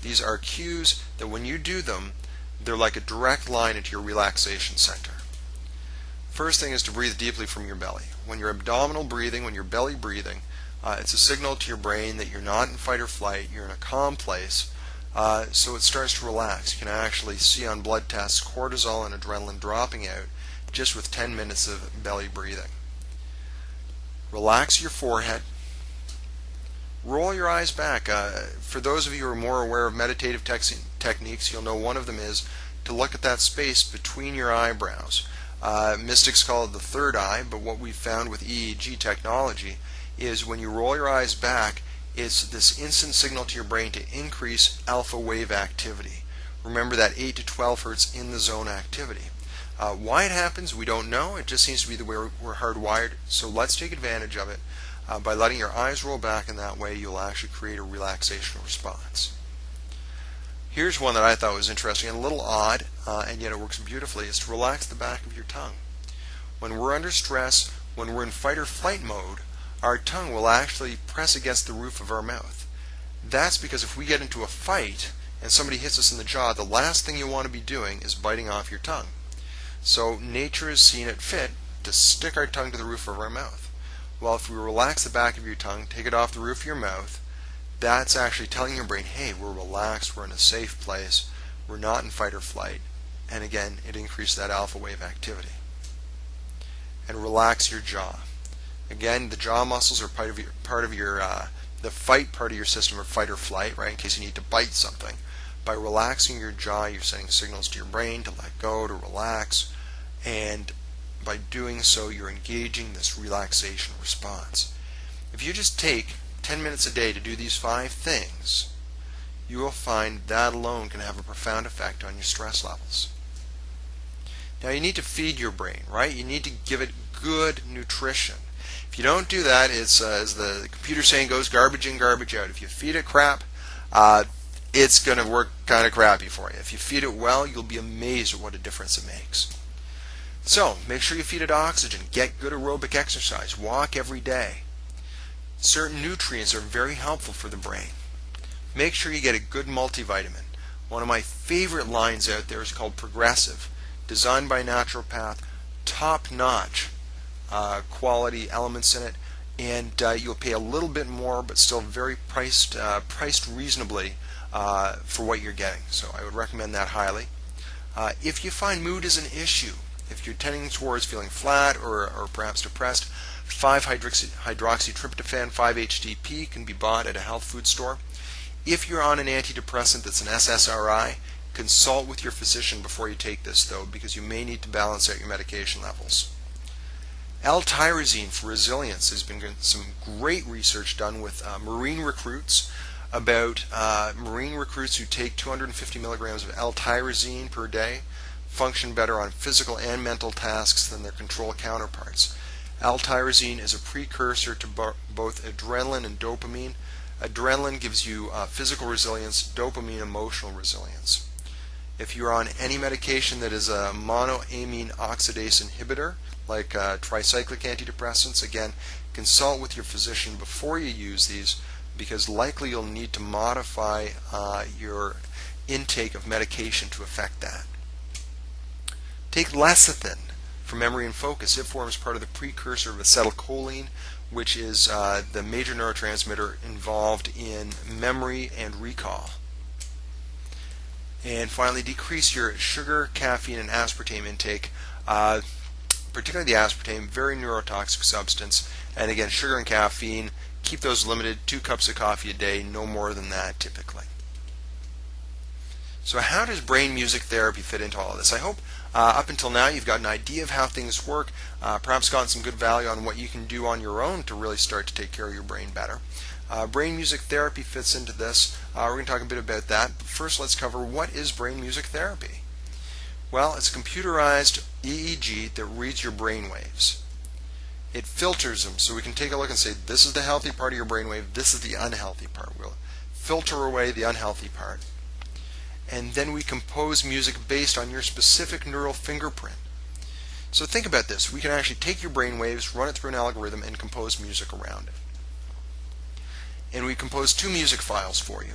These are cues that when you do them, they're like a direct line into your relaxation center. First thing is to breathe deeply from your belly. When you're abdominal breathing, when you're belly breathing, it's a signal to your brain that you're not in fight or flight, you're in a calm place, so it starts to relax. You can actually see on blood tests cortisol and adrenaline dropping out just with 10 minutes of belly breathing. Relax your forehead. Roll your eyes back. For those of you who are more aware of meditative techniques, you'll know one of them is to look at that space between your eyebrows. Mystics call it the third eye, but what we've found with EEG technology is when you roll your eyes back, it's this instant signal to your brain to increase alpha wave activity. Remember that 8 to 12 hertz in the zone activity. Why it happens, we don't know. It just seems to be the way we're hardwired, so let's take advantage of it. By letting your eyes roll back in that way, you'll actually create a relaxation response. Here's one that I thought was interesting and a little odd, and yet it works beautifully, is to relax the back of your tongue. When we're under stress, when we're in fight or flight mode, our tongue will actually press against the roof of our mouth. That's because if we get into a fight and somebody hits us in the jaw, the last thing you want to be doing is biting off your tongue. So nature has seen it fit to stick our tongue to the roof of our mouth. Well, if we relax the back of your tongue, take it off the roof of your mouth, that's actually telling your brain, hey, we're relaxed, we're in a safe place, we're not in fight or flight. And again, it increases that alpha wave activity. And relax your jaw. Again, the jaw muscles are part of your the fight part of your system, or fight or flight, right? In case you need to bite something. By relaxing your jaw, you're sending signals to your brain to let go, to relax, and by doing so, you're engaging this relaxation response. If you just take 10 minutes a day to do these 5 things, you will find that alone can have a profound effect on your stress levels. Now you need to feed your brain, right? You need to give it good nutrition. If you don't do that, it's as the computer saying goes, garbage in, garbage out. If you feed it crap, it's going to work kind of crappy for you. If you feed it well, you'll be amazed at what a difference it makes. So, make sure you feed it oxygen. Get good aerobic exercise. Walk every day. Certain nutrients are very helpful for the brain. Make sure you get a good multivitamin. One of my favorite lines out there is called Progressive, designed by naturopath, top-notch quality elements in it, and you'll pay a little bit more, but still very priced reasonably for what you're getting. So I would recommend that highly. If you find mood is an issue, if you're tending towards feeling flat or perhaps depressed, 5-hydroxytryptophan, 5-HTP can be bought at a health food store. If you're on an antidepressant that's an SSRI, consult with your physician before you take this, though, because you may need to balance out your medication levels. L-tyrosine for resilience. There's been some great research done with Marine recruits about Marine recruits who take 250 milligrams of L-tyrosine per day function better on physical and mental tasks than their control counterparts. L-tyrosine is a precursor to both adrenaline and dopamine. Adrenaline gives you physical resilience, dopamine emotional resilience. If you're on any medication that is a monoamine oxidase inhibitor, like tricyclic antidepressants, again, consult with your physician before you use these, because likely you'll need to modify your intake of medication to affect that. Take lecithin for memory and focus. It forms part of the precursor of acetylcholine, which is the major neurotransmitter involved in memory and recall. And finally, decrease your sugar, caffeine, and aspartame intake, particularly the aspartame, very neurotoxic substance. And again, sugar and caffeine, keep those limited, 2 cups of coffee a day, no more than that typically. So how does brain music therapy fit into all of this? I hope up until now you've got an idea of how things work, perhaps gotten some good value on what you can do on your own to really start to take care of your brain better. Brain music therapy fits into this. We're going to talk a bit about that. But first, let's cover what is brain music therapy. Well, it's a computerized EEG that reads your brain waves. It filters them so we can take a look and say, this is the healthy part of your brainwave, this is the unhealthy part. We'll filter away the unhealthy part. And then we compose music based on your specific neural fingerprint. So think about this. We can actually take your brain waves, run it through an algorithm, and compose music around it. And we compose 2 music files for you.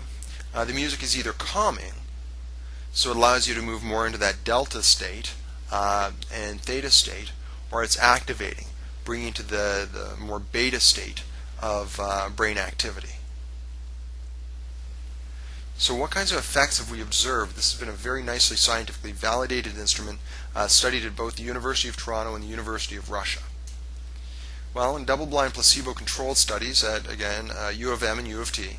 The music is either calming, so it allows you to move more into that delta state and theta state, or it's activating, bringing you to the more beta state of brain activity. So what kinds of effects have we observed? This has been a very nicely scientifically validated instrument studied at both the University of Toronto and the University of Russia. Well, in double-blind placebo-controlled studies at, again, U of M and U of T,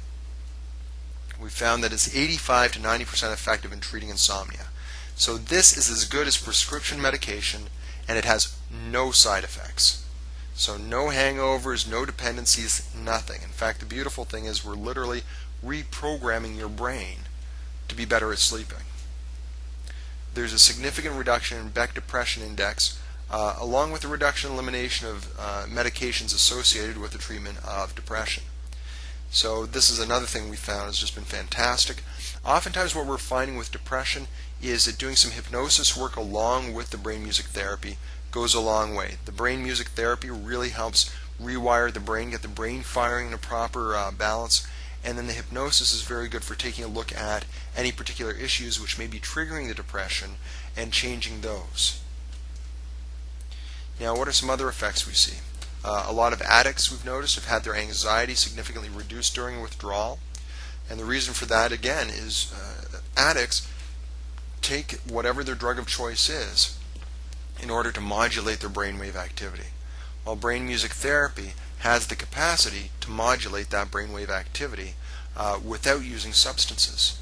we found that it's 85 to 90% effective in treating insomnia. So this is as good as prescription medication, and it has no side effects. So no hangovers, no dependencies, nothing. In fact, the beautiful thing is we're literally reprogramming your brain to be better at sleeping. There's a significant reduction in Beck Depression Index, along with the reduction and elimination of medications associated with the treatment of depression. So this is another thing we found has just been fantastic. Oftentimes what we're finding with depression is that doing some hypnosis work along with the brain music therapy goes a long way. The brain music therapy really helps rewire the brain, get the brain firing in a proper balance, and then the hypnosis is very good for taking a look at any particular issues which may be triggering the depression and changing those. Now, what are some other effects we see? A lot of addicts, we've noticed, have had their anxiety significantly reduced during withdrawal. And the reason for that, again, is addicts take whatever their drug of choice is in order to modulate their brainwave activity, while brain music therapy has the capacity to modulate that brainwave activity without using substances.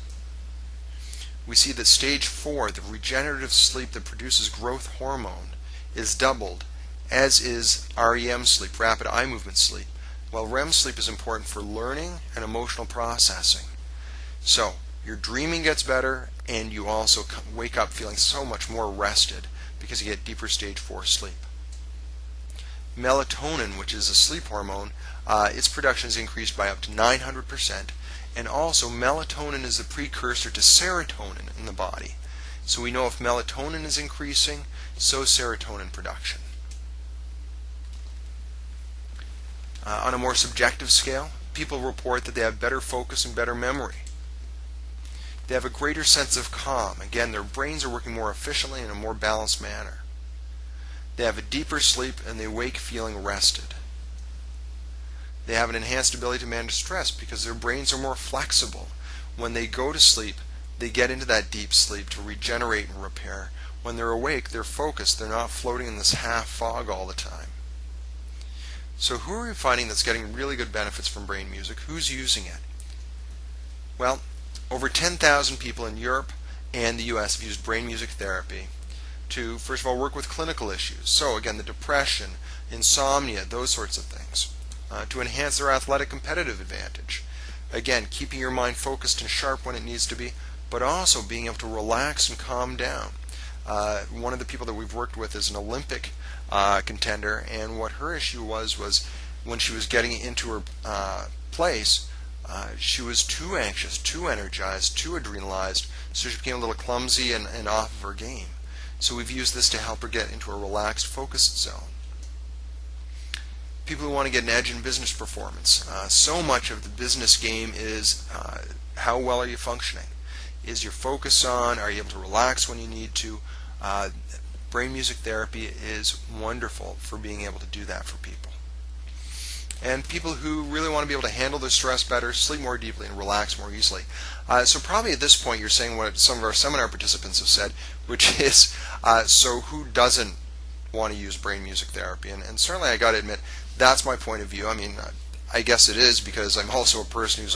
We see that stage 4, the regenerative sleep that produces growth hormone, is doubled, as is REM sleep, rapid eye movement sleep, while REM sleep is important for learning and emotional processing. So your dreaming gets better, and you also wake up feeling so much more rested because you get deeper stage 4 sleep. Melatonin, which is a sleep hormone, its production is increased by up to 900%, and also melatonin is the precursor to serotonin in the body. So we know if melatonin is increasing, so serotonin production. On a more subjective scale, people report that they have better focus and better memory. They have a greater sense of calm. Again, their brains are working more efficiently in a more balanced manner. They have a deeper sleep and they wake feeling rested. They have an enhanced ability to manage stress because their brains are more flexible. When they go to sleep, they get into that deep sleep to regenerate and repair. When they're awake, they're focused. They're not floating in this half fog all the time. So who are we finding that's getting really good benefits from brain music? Who's using it? Well, over 10,000 people in Europe and the US have used brain music therapy to, first of all, work with clinical issues. So again, the depression, insomnia, those sorts of things. To enhance their athletic competitive advantage. Again, keeping your mind focused and sharp when it needs to be, but also being able to relax and calm down. One of the people that we've worked with is an Olympic contender, and what her issue was when she was getting into her place, she was too anxious, too energized, too adrenalized, so she became a little clumsy and off of her game. So we've used this to help her get into a relaxed, focused zone. People who want to get an edge in business performance. So much of the business game is how well are you functioning? Is your focus on? Are you able to relax when you need to? Brain music therapy is wonderful for being able to do that for people. And people who really want to be able to handle their stress better, sleep more deeply, and relax more easily. So probably at this point you're saying what some of our seminar participants have said, which is, so who doesn't want to use brain music therapy? And certainly I got to admit, that's my point of view. I mean, I guess it is because I'm also a person who's